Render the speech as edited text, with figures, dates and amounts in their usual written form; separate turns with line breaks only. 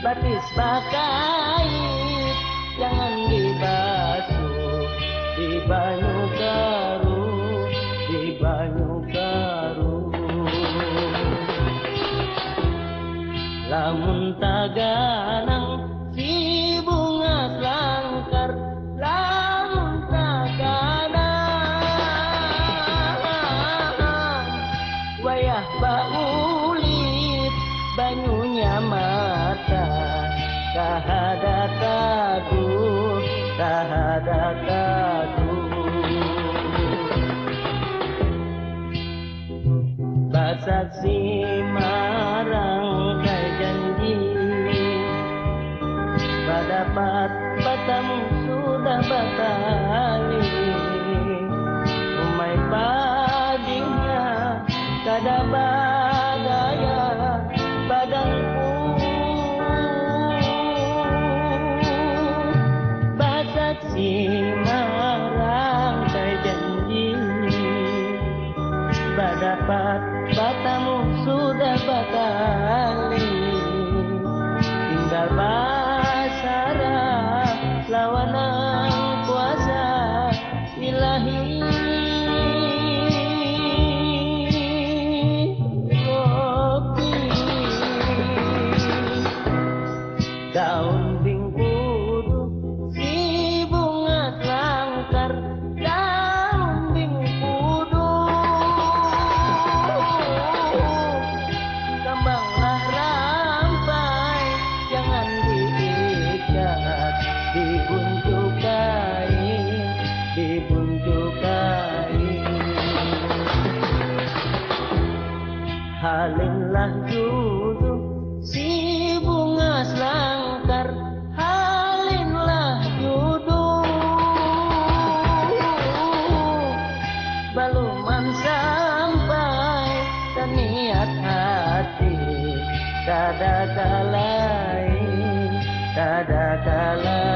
batis bakait jangan dibasuh di banyu garu, di banyu garu. Lamun taganang si bunga selangkar, lamun taganang wayah baulit banyunya mata kahada kaduh, kahada kaduh. Basaksi marang kai janji, badapat batamu sudah batali. Umay padinya kada badaya badanku, basaksi marang kai janji, badapat batamu sudah batali. Tinggal basara lawanan kuasa ilahi. Kopi daun bingkudu si bunga selangkar, daun bingkudu kembanglah rampai jangan diikat di buntu kain, di buntu kain. Halinlah duduk si bunga selangkar, halinlah duduk baluman sampai terniat hati kada kalain, kada kalain.